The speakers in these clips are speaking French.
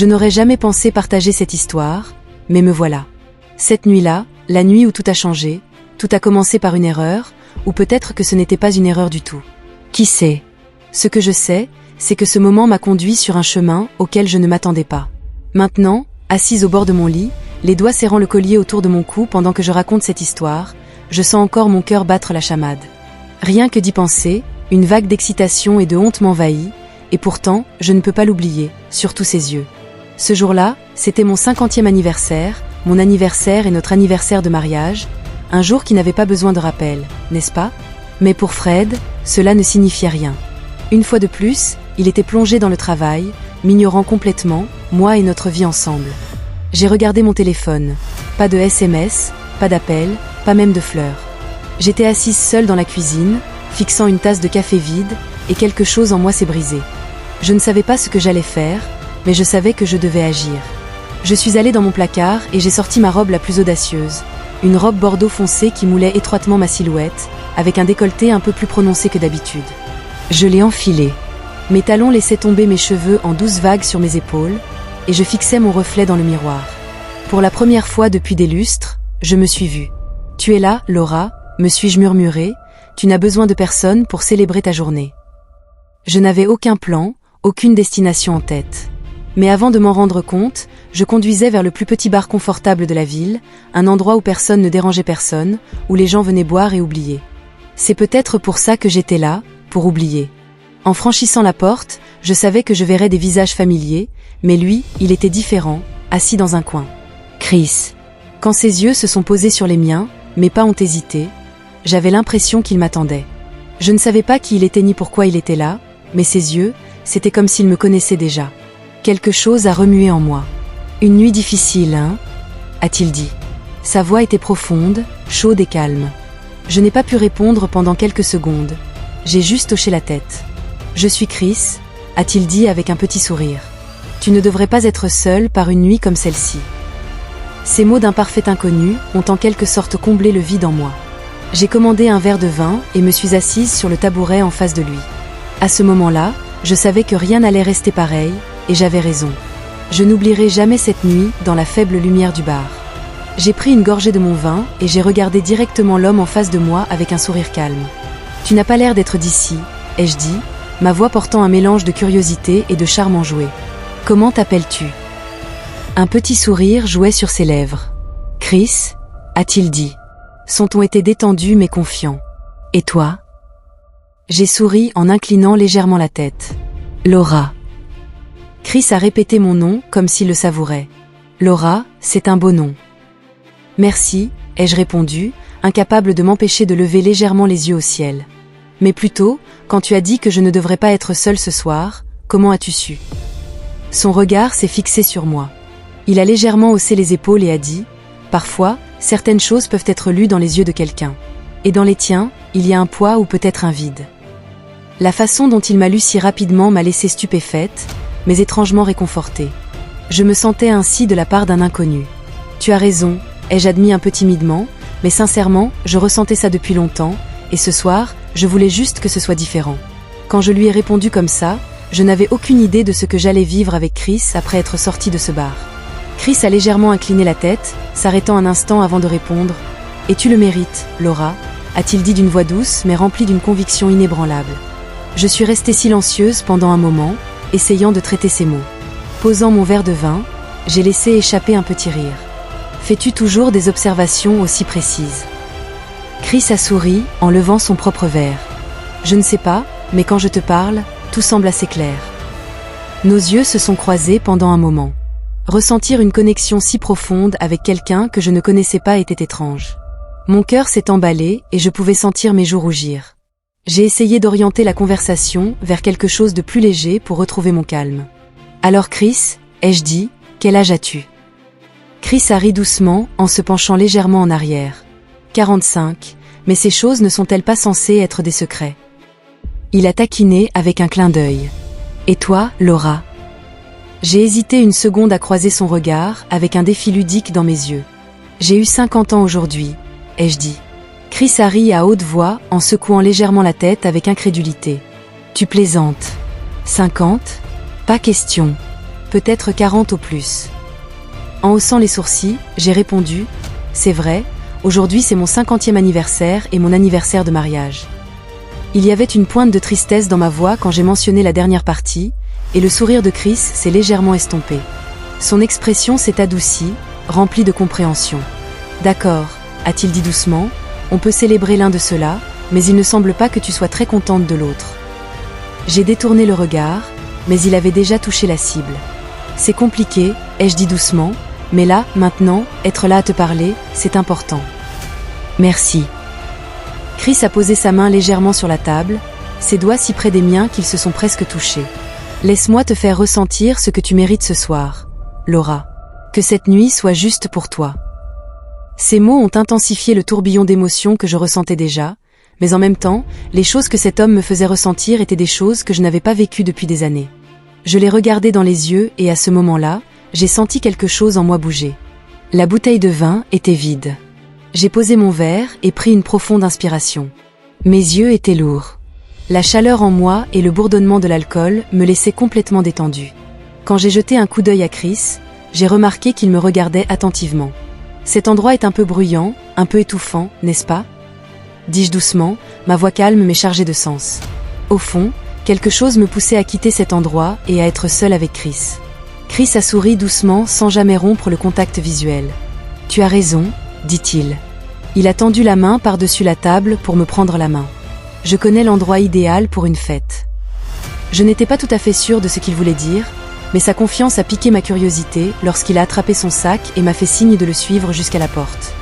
Je n'aurais jamais pensé partager cette histoire, mais me voilà. Cette nuit-là, la nuit où tout a changé, tout a commencé par une erreur, ou peut-être que ce n'était pas une erreur du tout. Qui sait? Ce que je sais, c'est que ce moment m'a conduit sur un chemin auquel je ne m'attendais pas. Maintenant, assise au bord de mon lit, les doigts serrant le collier autour de mon cou pendant que je raconte cette histoire, je sens encore mon cœur battre la chamade. Rien que d'y penser, une vague d'excitation et de honte m'envahit, et pourtant, je ne peux pas l'oublier, surtout ses yeux. Ce jour-là, c'était mon 50e anniversaire, mon anniversaire et notre anniversaire de mariage, un jour qui n'avait pas besoin de rappel, n'est-ce pas? Mais pour Fred, cela ne signifiait rien. Une fois de plus, il était plongé dans le travail, m'ignorant complètement, moi et notre vie ensemble. J'ai regardé mon téléphone. Pas de SMS, pas d'appel, pas même de fleurs. J'étais assise seule dans la cuisine, fixant une tasse de café vide, et quelque chose en moi s'est brisé. Je ne savais pas ce que j'allais faire, mais je savais que je devais agir. Je suis allée dans mon placard et j'ai sorti ma robe la plus audacieuse, une robe bordeaux foncé qui moulait étroitement ma silhouette, avec un décolleté un peu plus prononcé que d'habitude. Je l'ai enfilée. Mes talons laissaient tomber mes cheveux en douces vagues sur mes épaules, et je fixais mon reflet dans le miroir. Pour la première fois depuis des lustres, je me suis vue. « Tu es là, Laura », me suis-je murmuré, « tu n'as besoin de personne pour célébrer ta journée. » Je n'avais aucun plan, aucune destination en tête. Mais avant de m'en rendre compte, je conduisais vers le plus petit bar confortable de la ville, un endroit où personne ne dérangeait personne, où les gens venaient boire et oublier. C'est peut-être pour ça que j'étais là, pour oublier. En franchissant la porte, je savais que je verrais des visages familiers, mais lui, il était différent, assis dans un coin. Chris. Quand ses yeux se sont posés sur les miens, mes pas ont hésité, j'avais l'impression qu'il m'attendait. Je ne savais pas qui il était ni pourquoi il était là, mais ses yeux, c'était comme s'il me connaissait déjà. Quelque chose a remué en moi. Une nuit difficile, hein? A-t-il dit. Sa voix était profonde, chaude et calme. Je n'ai pas pu répondre pendant quelques secondes. J'ai juste hoché la tête. Je suis Chris, a-t-il dit avec un petit sourire. Tu ne devrais pas être seul par une nuit comme celle-ci. Ces mots d'un parfait inconnu ont en quelque sorte comblé le vide en moi. J'ai commandé un verre de vin et me suis assise sur le tabouret en face de lui. À ce moment-là, je savais que rien n'allait rester pareil, et j'avais raison. Je n'oublierai jamais cette nuit dans la faible lumière du bar. J'ai pris une gorgée de mon vin et j'ai regardé directement l'homme en face de moi avec un sourire calme. « Tu n'as pas l'air d'être d'ici », ai-je dit, ma voix portant un mélange de curiosité et de charme enjoué. « Comment t'appelles-tu » Un petit sourire jouait sur ses lèvres. « Chris » a-t-il dit. Son ton était détendu mais confiant. « Et toi » J'ai souri en inclinant légèrement la tête. « Laura » Chris a répété mon nom comme s'il le savourait. « Laura, c'est un beau nom. » « Merci » ai-je répondu, incapable de m'empêcher de lever légèrement les yeux au ciel. « Mais plutôt, quand tu as dit que je ne devrais pas être seule ce soir, comment as-tu su » Son regard s'est fixé sur moi. Il a légèrement haussé les épaules et a dit « Parfois, certaines choses peuvent être lues dans les yeux de quelqu'un. Et dans les tiens, il y a un poids ou peut-être un vide. » La façon dont il m'a lu si rapidement m'a laissée stupéfaite, mais étrangement réconfortée. Je me sentais ainsi de la part d'un inconnu. « Tu as raison », ai-je admis un peu timidement, mais sincèrement, je ressentais ça depuis longtemps, et ce soir, je voulais juste que ce soit différent. Quand je lui ai répondu comme ça, je n'avais aucune idée de ce que j'allais vivre avec Chris après être sortie de ce bar. Chris a légèrement incliné la tête, s'arrêtant un instant avant de répondre « Et tu le mérites, Laura », a-t-il dit d'une voix douce mais remplie d'une conviction inébranlable. Je suis restée silencieuse pendant un moment, essayant de traiter ces mots. Posant mon verre de vin, j'ai laissé échapper un petit rire. Fais-tu toujours des observations aussi précises ? Chris a souri en levant son propre verre. Je ne sais pas, mais quand je te parle, tout semble assez clair. Nos yeux se sont croisés pendant un moment. Ressentir une connexion si profonde avec quelqu'un que je ne connaissais pas était étrange. Mon cœur s'est emballé et je pouvais sentir mes joues rougir. J'ai essayé d'orienter la conversation vers quelque chose de plus léger pour retrouver mon calme. Alors Chris, ai-je dit, quel âge as-tu ? Chris a ri doucement en se penchant légèrement en arrière. 45, mais ces choses ne sont-elles pas censées être des secrets ? Il a taquiné avec un clin d'œil. Et toi, Laura ? J'ai hésité une seconde à croiser son regard avec un défi ludique dans mes yeux. J'ai eu 50 ans aujourd'hui, ai-je dit. Chris a ri à haute voix en secouant légèrement la tête avec incrédulité. Tu plaisantes. 50 ? Pas question. peut-être 40 au plus. En haussant les sourcils, j'ai répondu, c'est vrai, aujourd'hui c'est mon 50e anniversaire et mon anniversaire de mariage. Il y avait une pointe de tristesse dans ma voix quand j'ai mentionné la dernière partie, et le sourire de Chris s'est légèrement estompé. Son expression s'est adoucie, remplie de compréhension. D'accord, a-t-il dit doucement, on peut célébrer l'un de ceux-là, mais il ne semble pas que tu sois très contente de l'autre. J'ai détourné le regard, mais il avait déjà touché la cible. C'est compliqué, ai-je dit doucement, mais là, maintenant, être là à te parler, c'est important. Merci. Chris a posé sa main légèrement sur la table, ses doigts si près des miens qu'ils se sont presque touchés. Laisse-moi te faire ressentir ce que tu mérites ce soir, Laura. Que cette nuit soit juste pour toi. Ces mots ont intensifié le tourbillon d'émotions que je ressentais déjà, mais en même temps, les choses que cet homme me faisait ressentir étaient des choses que je n'avais pas vécues depuis des années. Je l'ai regardé dans les yeux et à ce moment-là, j'ai senti quelque chose en moi bouger. La bouteille de vin était vide. J'ai posé mon verre et pris une profonde inspiration. Mes yeux étaient lourds. La chaleur en moi et le bourdonnement de l'alcool me laissaient complètement détendu. Quand j'ai jeté un coup d'œil à Chris, j'ai remarqué qu'il me regardait attentivement. Cet endroit est un peu bruyant, un peu étouffant, n'est-ce pas ? Dis-je doucement, ma voix calme mais chargée de sens. Au fond, quelque chose me poussait à quitter cet endroit et à être seule avec Chris. Chris a souri doucement sans jamais rompre le contact visuel. « Tu as raison », dit-il. Il a tendu la main par-dessus la table pour me prendre la main. Je connais l'endroit idéal pour une fête. Je n'étais pas tout à fait sûre de ce qu'il voulait dire, mais sa confiance a piqué ma curiosité lorsqu'il a attrapé son sac et m'a fait signe de le suivre jusqu'à la porte.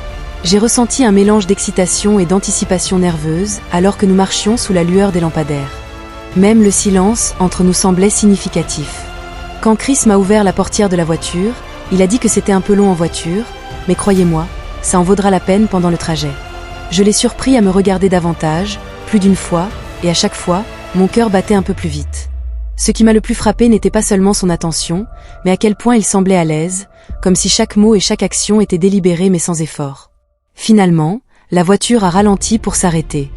J'ai ressenti un mélange d'excitation et d'anticipation nerveuse alors que nous marchions sous la lueur des lampadaires. Même le silence entre nous semblait significatif. Quand Chris m'a ouvert la portière de la voiture, il a dit que c'était un peu long en voiture, mais croyez-moi, ça en vaudra la peine pendant le trajet. Je l'ai surpris à me regarder davantage, plus d'une fois, et à chaque fois, mon cœur battait un peu plus vite. Ce qui m'a le plus frappé n'était pas seulement son attention, mais à quel point il semblait à l'aise, comme si chaque mot et chaque action étaient délibérés mais sans effort. Finalement, la voiture a ralenti pour s'arrêter.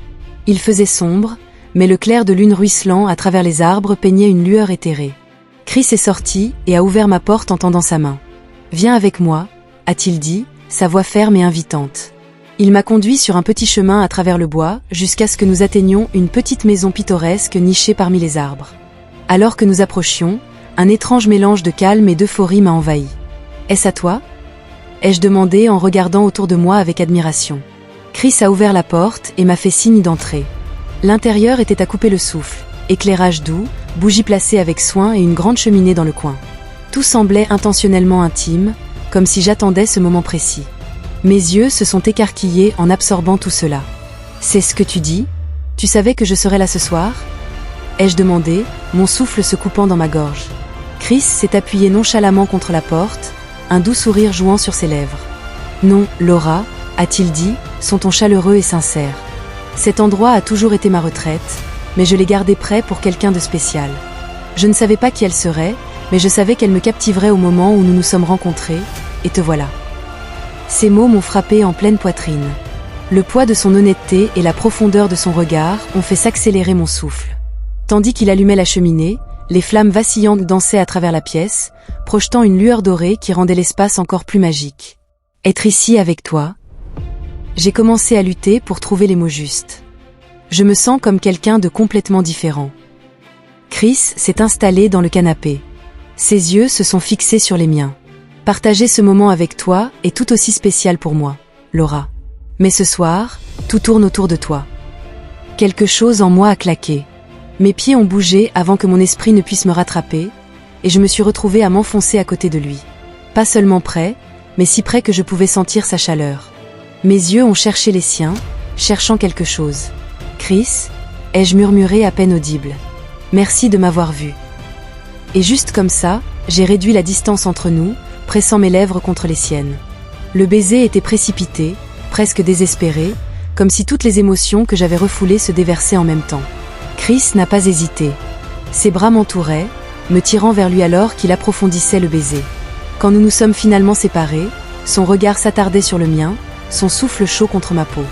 Il faisait sombre, mais le clair de lune ruisselant à travers les arbres peignait une lueur éthérée. Chris est sorti et a ouvert ma porte en tendant sa main. « Viens avec moi », a-t-il dit, sa voix ferme et invitante. Il m'a conduit sur un petit chemin à travers le bois, jusqu'à ce que nous atteignions une petite maison pittoresque nichée parmi les arbres. Alors que nous approchions, un étrange mélange de calme et d'euphorie m'a envahi. « Est-ce à toi ?» ai-je demandé en regardant autour de moi avec admiration. Chris a ouvert la porte et m'a fait signe d'entrer. L'intérieur était à couper le souffle, éclairage doux, bougies placées avec soin et une grande cheminée dans le coin. Tout semblait intentionnellement intime, comme si j'attendais ce moment précis. Mes yeux se sont écarquillés en absorbant tout cela. « C'est ce que tu dis ? Tu savais que je serais là ce soir ?» ai-je demandé, mon souffle se coupant dans ma gorge. Chris s'est appuyé nonchalamment contre la porte, un doux sourire jouant sur ses lèvres. « Non, Laura, a-t-il dit, son ton chaleureux et sincère. Cet endroit a toujours été ma retraite, mais je l'ai gardé prêt pour quelqu'un de spécial. Je ne savais pas qui elle serait, mais je savais qu'elle me captiverait au moment où nous nous sommes rencontrés, et te voilà. » Ces mots m'ont frappé en pleine poitrine. Le poids de son honnêteté et la profondeur de son regard ont fait s'accélérer mon souffle. Tandis qu'il allumait la cheminée, les flammes vacillantes dansaient à travers la pièce, projetant une lueur dorée qui rendait l'espace encore plus magique. « Être ici avec toi ?» J'ai commencé à lutter pour trouver les mots justes. Je me sens comme quelqu'un de complètement différent. Chris s'est installé dans le canapé. Ses yeux se sont fixés sur les miens. Partager ce moment avec toi est tout aussi spécial pour moi, Laura. Mais ce soir, tout tourne autour de toi. Quelque chose en moi a claqué. Mes pieds ont bougé avant que mon esprit ne puisse me rattraper, et je me suis retrouvée à m'enfoncer à côté de lui. Pas seulement près, mais si près que je pouvais sentir sa chaleur. Mes yeux ont cherché les siens, cherchant quelque chose. « Chris ?» ai-je murmuré à peine audible. « Merci de m'avoir vu. » Et juste comme ça, j'ai réduit la distance entre nous, pressant mes lèvres contre les siennes. Le baiser était précipité, presque désespéré, comme si toutes les émotions que j'avais refoulées se déversaient en même temps. Chris n'a pas hésité. Ses bras m'entouraient, me tirant vers lui alors qu'il approfondissait le baiser. Quand nous nous sommes finalement séparés, son regard s'attardait sur le mien, son souffle chaud contre ma peau.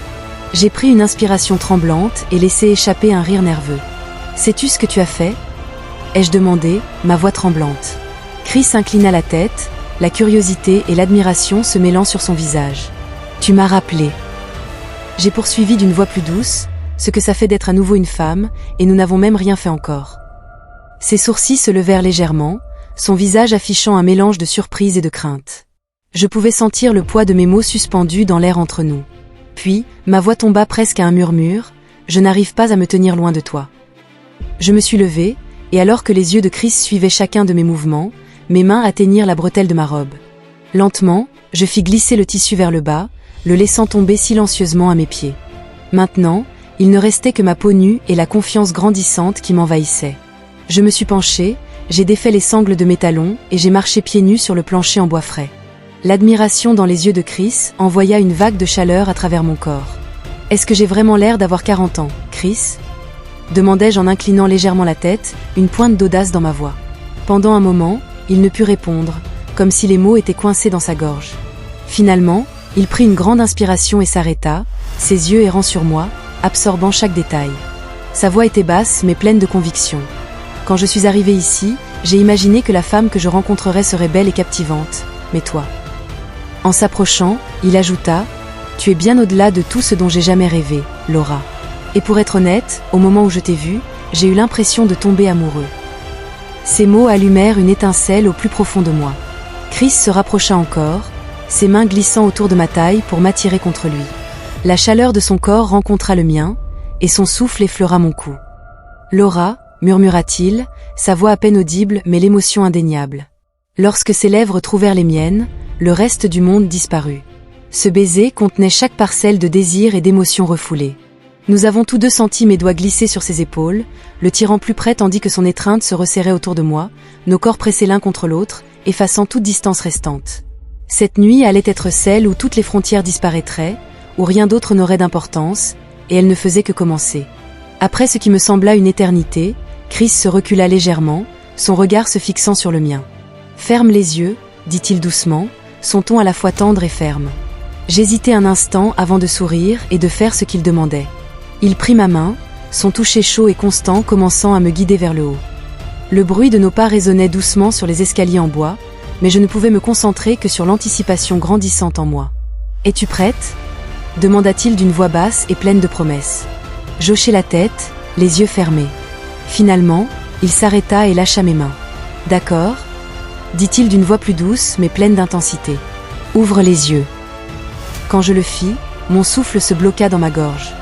J'ai pris une inspiration tremblante et laissé échapper un rire nerveux. « Sais-tu ce que tu as fait ?» ai-je demandé, ma voix tremblante. Chris inclina la tête, la curiosité et l'admiration se mêlant sur son visage. Tu m'as rappelé. J'ai poursuivi d'une voix plus douce, ce que ça fait d'être à nouveau une femme, et nous n'avons même rien fait encore. Ses sourcils se levèrent légèrement, son visage affichant un mélange de surprise et de crainte. Je pouvais sentir le poids de mes mots suspendus dans l'air entre nous. Puis, ma voix tomba presque à un murmure, je n'arrive pas à me tenir loin de toi. Je me suis levée, et alors que les yeux de Chris suivaient chacun de mes mouvements, mes mains atteignirent la bretelle de ma robe. Lentement, je fis glisser le tissu vers le bas, le laissant tomber silencieusement à mes pieds. Maintenant, il ne restait que ma peau nue et la confiance grandissante qui m'envahissait. Je me suis penchée, j'ai défait les sangles de mes talons et j'ai marché pieds nus sur le plancher en bois frais. L'admiration dans les yeux de Chris envoya une vague de chaleur à travers mon corps. « Est-ce que j'ai vraiment l'air d'avoir 40 ans, Chris ?» demandai-je en inclinant légèrement la tête, une pointe d'audace dans ma voix. Pendant un moment, il ne put répondre, comme si les mots étaient coincés dans sa gorge. Finalement, il prit une grande inspiration et s'arrêta, ses yeux errant sur moi, absorbant chaque détail. Sa voix était basse mais pleine de conviction. Quand je suis arrivée ici, j'ai imaginé que la femme que je rencontrerais serait belle et captivante, mais toi. En s'approchant, il ajouta « Tu es bien au-delà de tout ce dont j'ai jamais rêvé, Laura. » Et pour être honnête, au moment où je t'ai vue, j'ai eu l'impression de tomber amoureux. Ces mots allumèrent une étincelle au plus profond de moi. Chris se rapprocha encore, ses mains glissant autour de ma taille pour m'attirer contre lui. La chaleur de son corps rencontra le mien, et son souffle effleura mon cou. « Laura » murmura-t-il, sa voix à peine audible mais l'émotion indéniable. Lorsque ses lèvres trouvèrent les miennes, le reste du monde disparut. Ce baiser contenait chaque parcelle de désir et d'émotion refoulée. Nous avons tous deux senti mes doigts glisser sur ses épaules, le tirant plus près tandis que son étreinte se resserrait autour de moi, nos corps pressés l'un contre l'autre, effaçant toute distance restante. Cette nuit allait être celle où toutes les frontières disparaîtraient, où rien d'autre n'aurait d'importance, et elle ne faisait que commencer. Après ce qui me sembla une éternité, Chris se recula légèrement, son regard se fixant sur le mien. « Ferme les yeux », dit-il doucement, son ton à la fois tendre et ferme. J'hésitai un instant avant de sourire et de faire ce qu'il demandait. Il prit ma main, son toucher chaud et constant commençant à me guider vers le haut. Le bruit de nos pas résonnait doucement sur les escaliers en bois, mais je ne pouvais me concentrer que sur l'anticipation grandissante en moi. « Es-tu prête ?» demanda-t-il d'une voix basse et pleine de promesses. J'hochai la tête, les yeux fermés. Finalement, il s'arrêta et lâcha mes mains. « D'accord ?» dit-il d'une voix plus douce mais pleine d'intensité. « Ouvre les yeux. » Quand je le fis, mon souffle se bloqua dans ma gorge.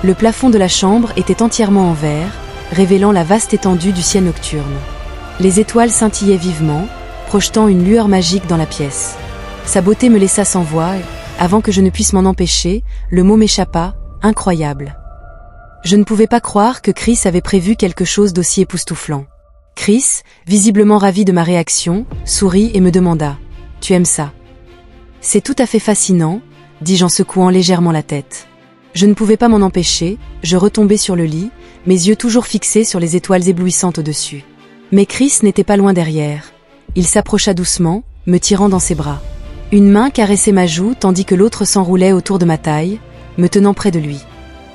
Le plafond de la chambre était entièrement en verre, révélant la vaste étendue du ciel nocturne. Les étoiles scintillaient vivement, projetant une lueur magique dans la pièce. Sa beauté me laissa sans voix et, avant que je ne puisse m'en empêcher, le mot m'échappa, incroyable. Je ne pouvais pas croire que Chris avait prévu quelque chose d'aussi époustouflant. Chris, visiblement ravi de ma réaction, sourit et me demanda « Tu aimes ça ?» « C'est tout à fait fascinant », dis-je en secouant légèrement la tête. Je ne pouvais pas m'en empêcher, je retombai sur le lit, mes yeux toujours fixés sur les étoiles éblouissantes au-dessus. Mais Chris n'était pas loin derrière. Il s'approcha doucement, me tirant dans ses bras. Une main caressait ma joue tandis que l'autre s'enroulait autour de ma taille, me tenant près de lui.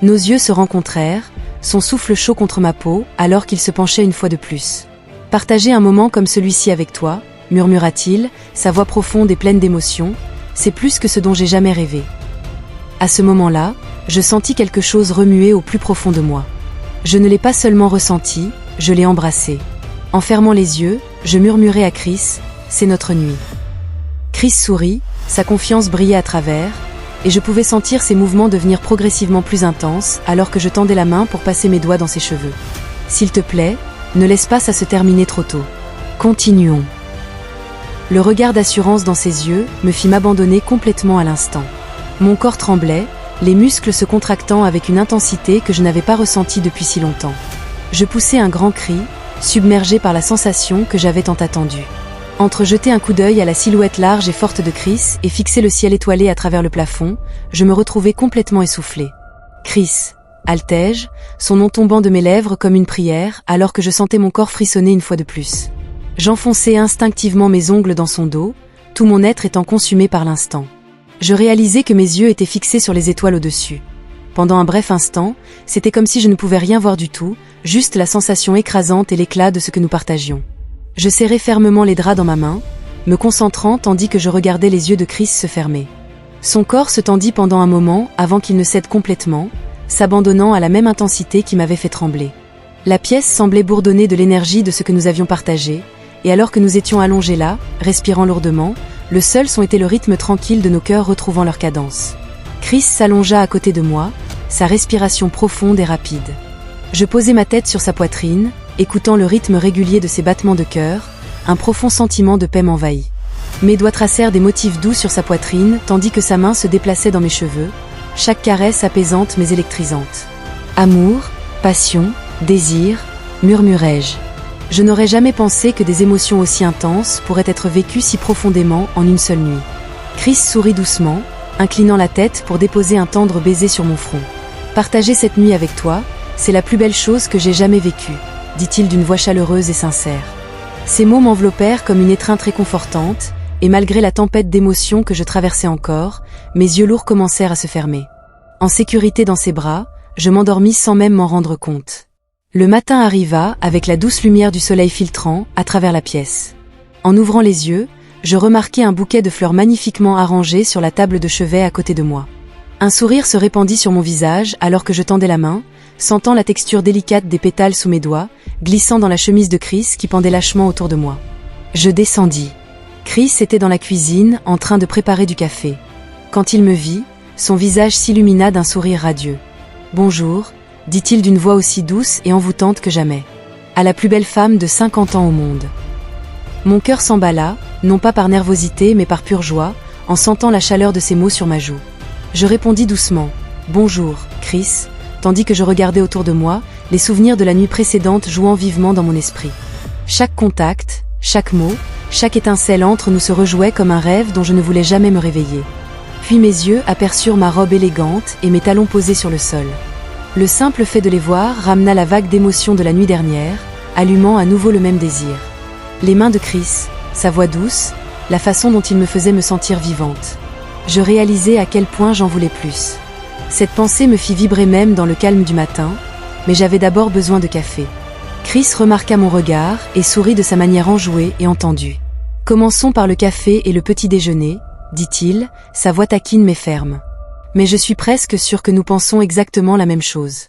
Nos yeux se rencontrèrent, son souffle chaud contre ma peau, alors qu'il se penchait une fois de plus. « Partager un moment comme celui-ci avec toi », murmura-t-il, sa voix profonde et pleine d'émotion, « c'est plus que ce dont j'ai jamais rêvé. » À ce moment-là, je sentis quelque chose remuer au plus profond de moi. Je ne l'ai pas seulement ressenti, je l'ai embrassé. En fermant les yeux, je murmurai à Chris, « C'est notre nuit. » Chris sourit, sa confiance brillait à travers, et je pouvais sentir ses mouvements devenir progressivement plus intenses alors que je tendais la main pour passer mes doigts dans ses cheveux. « S'il te plaît, ne laisse pas ça se terminer trop tôt. Continuons. » Le regard d'assurance dans ses yeux me fit m'abandonner complètement à l'instant. Mon corps tremblait, les muscles se contractant avec une intensité que je n'avais pas ressentie depuis si longtemps. Je poussai un grand cri, submergé par la sensation que j'avais tant attendue. Entre-jeter un coup d'œil à la silhouette large et forte de Chris et fixer le ciel étoilé à travers le plafond, je me retrouvai complètement essoufflé. « Chris !» haltai-je, son nom tombant de mes lèvres comme une prière alors que je sentais mon corps frissonner une fois de plus. J'enfonçai instinctivement mes ongles dans son dos, tout mon être étant consumé par l'instant. Je réalisai que mes yeux étaient fixés sur les étoiles au-dessus. Pendant un bref instant, c'était comme si je ne pouvais rien voir du tout, juste la sensation écrasante et l'éclat de ce que nous partagions. Je serrai fermement les draps dans ma main, me concentrant tandis que je regardais les yeux de Chris se fermer. Son corps se tendit pendant un moment avant qu'il ne cède complètement, s'abandonnant à la même intensité qui m'avait fait trembler. La pièce semblait bourdonner de l'énergie de ce que nous avions partagé, et alors que nous étions allongés là, respirant lourdement, le seul son était le rythme tranquille de nos cœurs retrouvant leur cadence. Chris s'allongea à côté de moi, sa respiration profonde et rapide. Je posai ma tête sur sa poitrine, écoutant le rythme régulier de ses battements de cœur, un profond sentiment de paix m'envahit. Mes doigts tracèrent des motifs doux sur sa poitrine, tandis que sa main se déplaçait dans mes cheveux, chaque caresse apaisante mais électrisante. Amour, passion, désir, murmurai-je. Je n'aurais jamais pensé que des émotions aussi intenses pourraient être vécues si profondément en une seule nuit. Chris sourit doucement, inclinant la tête pour déposer un tendre baiser sur mon front. « Partager cette nuit avec toi, c'est la plus belle chose que j'ai jamais vécue, » dit-il d'une voix chaleureuse et sincère. Ces mots m'enveloppèrent comme une étreinte réconfortante, et malgré la tempête d'émotions que je traversais encore, mes yeux lourds commencèrent à se fermer. En sécurité dans ses bras, je m'endormis sans même m'en rendre compte. Le matin arriva avec la douce lumière du soleil filtrant à travers la pièce. En ouvrant les yeux, je remarquai un bouquet de fleurs magnifiquement arrangées sur la table de chevet à côté de moi. Un sourire se répandit sur mon visage alors que je tendais la main, sentant la texture délicate des pétales sous mes doigts, glissant dans la chemise de Chris qui pendait lâchement autour de moi. Je descendis. Chris était dans la cuisine, en train de préparer du café. Quand il me vit, son visage s'illumina d'un sourire radieux. « Bonjour », dit-il d'une voix aussi douce et envoûtante que jamais. « À la plus belle femme de 50 ans au monde. » Mon cœur s'emballa, non pas par nervosité mais par pure joie, en sentant la chaleur de ses mots sur ma joue. Je répondis doucement « Bonjour, Chris », tandis que je regardais autour de moi, les souvenirs de la nuit précédente jouant vivement dans mon esprit. Chaque contact, chaque mot, chaque étincelle entre nous se rejouait comme un rêve dont je ne voulais jamais me réveiller. Puis mes yeux aperçurent ma robe élégante et mes talons posés sur le sol. Le simple fait de les voir ramena la vague d'émotion de la nuit dernière, allumant à nouveau le même désir. Les mains de Chris, sa voix douce, la façon dont il me faisait me sentir vivante. Je réalisais à quel point j'en voulais plus. Cette pensée me fit vibrer même dans le calme du matin, mais j'avais d'abord besoin de café. Chris remarqua mon regard et sourit de sa manière enjouée et entendue. « Commençons par le café et le petit déjeuner », dit-il, sa voix taquine mais ferme. Mais je suis presque sûre que nous pensons exactement la même chose.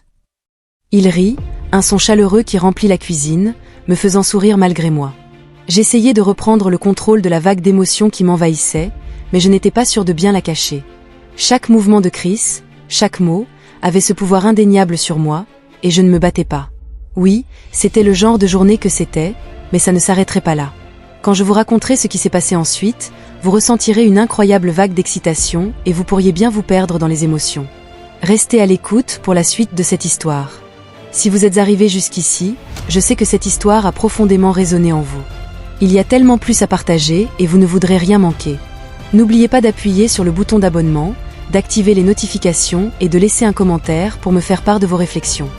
Il rit, un son chaleureux qui remplit la cuisine, me faisant sourire malgré moi. J'essayais de reprendre le contrôle de la vague d'émotions qui m'envahissait, mais je n'étais pas sûre de bien la cacher. Chaque mouvement de Chris, chaque mot, avait ce pouvoir indéniable sur moi, et je ne me battais pas. Oui, c'était le genre de journée que c'était, mais ça ne s'arrêterait pas là. Quand je vous raconterai ce qui s'est passé ensuite, vous ressentirez une incroyable vague d'excitation et vous pourriez bien vous perdre dans les émotions. Restez à l'écoute pour la suite de cette histoire. Si vous êtes arrivé jusqu'ici, je sais que cette histoire a profondément résonné en vous. Il y a tellement plus à partager et vous ne voudrez rien manquer. N'oubliez pas d'appuyer sur le bouton d'abonnement, d'activer les notifications et de laisser un commentaire pour me faire part de vos réflexions.